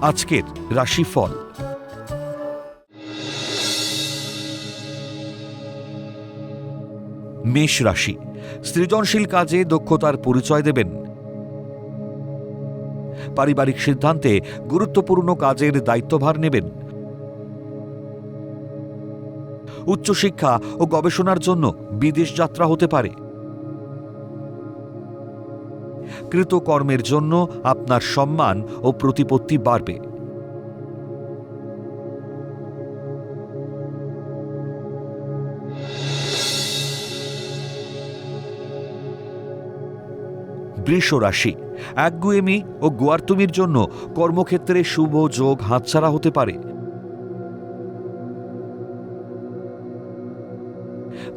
আজকের রাশিফল। মেষ রাশি, সৃজনশীল কাজে দক্ষতার পরিচয় দেবেন। পারিবারিক সিদ্ধান্তে গুরুত্বপূর্ণ কাজের দায়িত্বভার নেবেন। উচ্চশিক্ষা ও গবেষণার জন্য বিদেশ যাত্রা হতে পারে। কৃতকর্মের জন্য আপনার সম্মান ও প্রতিপত্তি বাড়বে। বৃষ রাশি, একগুঁয়েমি ও গোয়ার্তুমির জন্য কর্মক্ষেত্রে শুভ যোগ হাতছাড়া হতে পারে।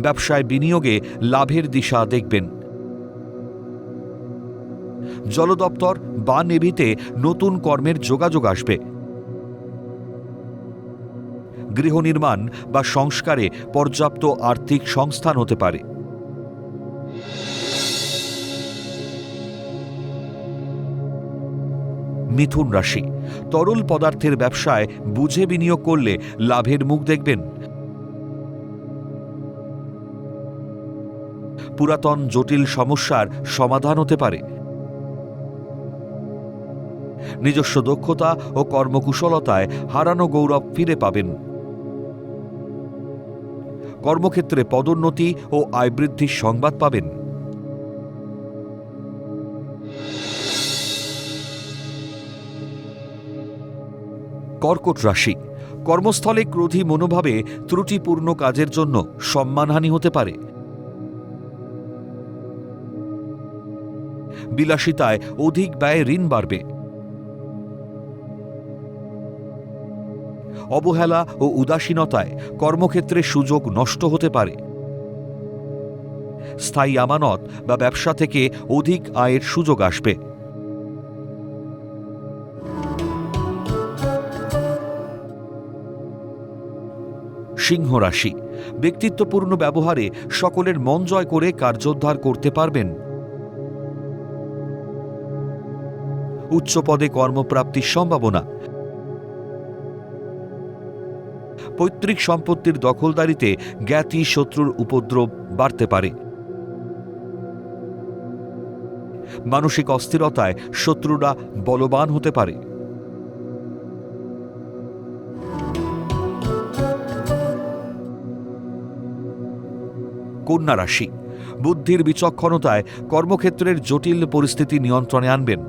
ব্যবসায় বিনিয়োগে লাভের দিশা দেখবেন। জল দপ্তর বা নেভিতে নতুন কর্মের যোগাযোগ আসবে। গৃহ নির্মাণ বা সংস্কারে পর্যাপ্ত আর্থিক সংস্থান হতে পারে। মিথুন রাশি, তরল পদার্থের ব্যবসায় বুঝে বিনিয়োগ করলে লাভের মুখ দেখবেন। পুরাতন জটিল সমস্যার সমাধান হতে পারে। নিজস্ব দক্ষতা ও কর্মকুশলতায় হারানো গৌরব ফিরে পাবেন। কর্মক্ষেত্রে পদোন্নতি ও আয় বৃদ্ধির সংবাদ পাবেন। কর্কট রাশি, কর্মস্থলে ক্রোধী মনোভাবে ত্রুটিপূর্ণ কাজের জন্য সম্মানহানি হতে পারে। বিলাসিতায় অধিক ব্যয়ে ঋণ বাড়বে। অবহেলা ও উদাসীনতায় কর্মক্ষেত্রে সুযোগ নষ্ট হতে পারে। স্থায়ী আমানত বা ব্যবসা থেকে অধিক আয়ের সুযোগ আসবে। সিংহ রাশি, ব্যক্তিত্বপূর্ণ ব্যবহারে সকলের মন জয় করে কার্যোদ্ধার করতে পারবেন। উচ্চ পদে কর্মপ্রাপ্তির সম্ভাবনা। পৈতৃক সম্পত্তির দখলদারিতে জ্ঞাতি শত্রুর উপদ্রব বাড়তে পারে। মানসিক অস্থিরতায় শত্রুরা বলবান হতে পারে। কন্যা রাশি, বুদ্ধির বিচক্ষণতায় কর্মক্ষেত্রের জটিল পরিস্থিতি নিয়ন্ত্রণে আনবেন।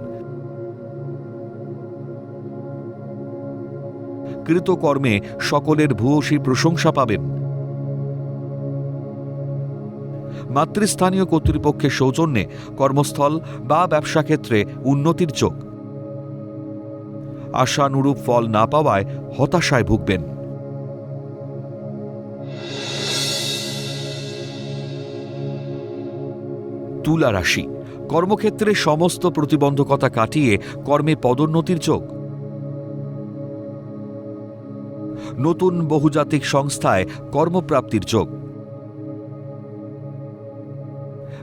কৃতকর্মে সকলের ভূয়সী প্রশংসা পাবেন। মাতৃস্থানীয় কর্তৃপক্ষের সৌজন্যে কর্মস্থল বা ব্যবসা ক্ষেত্রে উন্নতির যোগ। আশানুরূপ ফল না পাওয়ায় হতাশায় ভুগবেন। তুলা রাশি, কর্মক্ষেত্রে সমস্ত প্রতিবন্ধকতা কাটিয়ে কর্মে পদোন্নতির যোগ। নতুন বহুজাতিক সংস্থায় কর্মপ্রাপ্তির যোগ।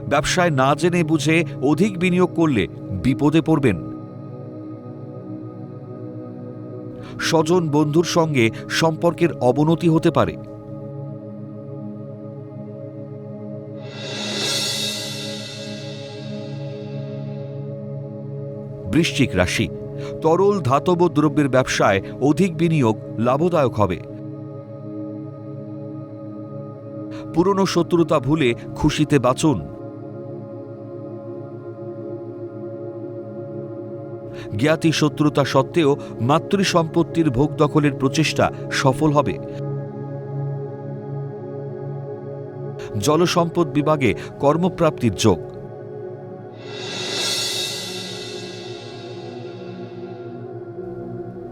ব্যবসায় না জেনে বুঝে অধিক বিনিয়োগ করলে বিপদে পড়বেন। স্বজন বন্ধুর সঙ্গে সম্পর্কের অবনতি হতে পারে। বৃশ্চিক রাশি, তরল ধাতব দ্রব্যের ব্যবসায় অধিক বিনিয়োগ লাভদায়ক হবে। পুরনো শত্রুতা ভুলে খুশিতে বাঁচুন। জ্ঞাতি শত্রুতা সত্ত্বেও মাতৃ সম্পত্তির ভোগ দখলের প্রচেষ্টা সফল হবে। জলসম্পদ বিভাগে কর্মপ্রাপ্তির যোগ।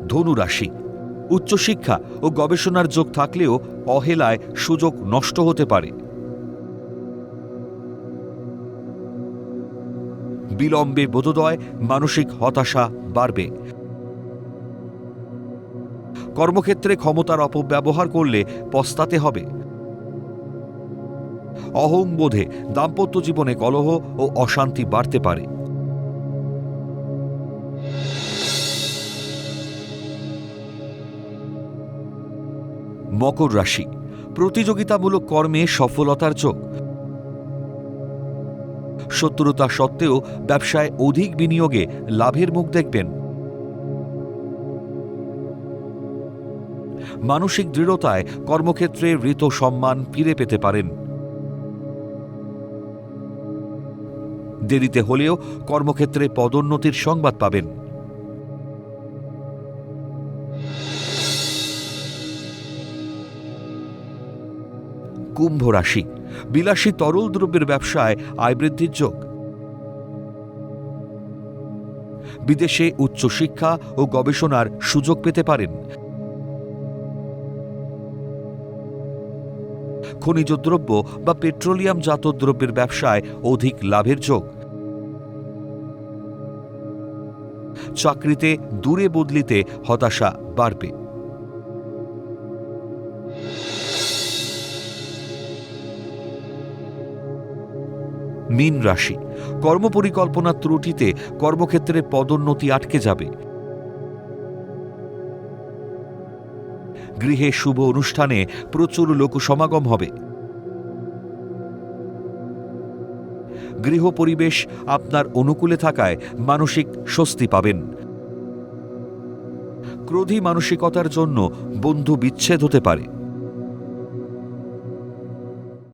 ধনু রাশি, উচ্চশিক্ষা ও গবেষণার যোগ থাকলেও অহেলায় সুযোগ নষ্ট হতে পারে। বিলম্বে বোধোদয় মানসিক হতাশা বাড়বে। কর্মক্ষেত্রে ক্ষমতার অপব্যবহার করলে পস্তাতে হবে। অহংবোধে দাম্পত্য জীবনে কলহ ও অশান্তি বাড়তে পারে। মকর রাশি, প্রতিযোগিতামূলক কর্মে সফলতার যোগ। শত্রুতা সত্ত্বেও ব্যবসায় অধিক বিনিয়োগে লাভের মুখ দেখবেন। মানসিক দৃঢ়তায় কর্মক্ষেত্রে ঋত সম্মান ফিরে পেতে পারেন। দেরিতে হলেও কর্মক্ষেত্রে পদোন্নতির সংবাদ পাবেন। কুম্ভ রাশি, বিলাসী তরল দ্রব্যের ব্যবসায় আয় বৃদ্ধির যোগ। বিদেশে উচ্চশিক্ষা ও গবেষণার সুযোগ পেতে পারেন। খনিজ দ্রব্য বা পেট্রোলিয়ামজাত দ্রব্যের ব্যবসায় অধিক লাভের যোগ। চাকরিতে দূরে বদলিতে হতাশা বাড়বে। মীন রাশি, কর্মপরিকল্পনার ত্রুটিতে কর্মক্ষেত্রে পদোন্নতি আটকে যাবে। গৃহে শুভ অনুষ্ঠানে প্রচুর লোকসমাগম হবে। গৃহ পরিবেশ আপনার অনুকূলে থাকায় মানসিক স্বস্তি পাবেন। ক্রোধী মানসিকতার জন্য বন্ধু বিচ্ছেদ হতে পারে।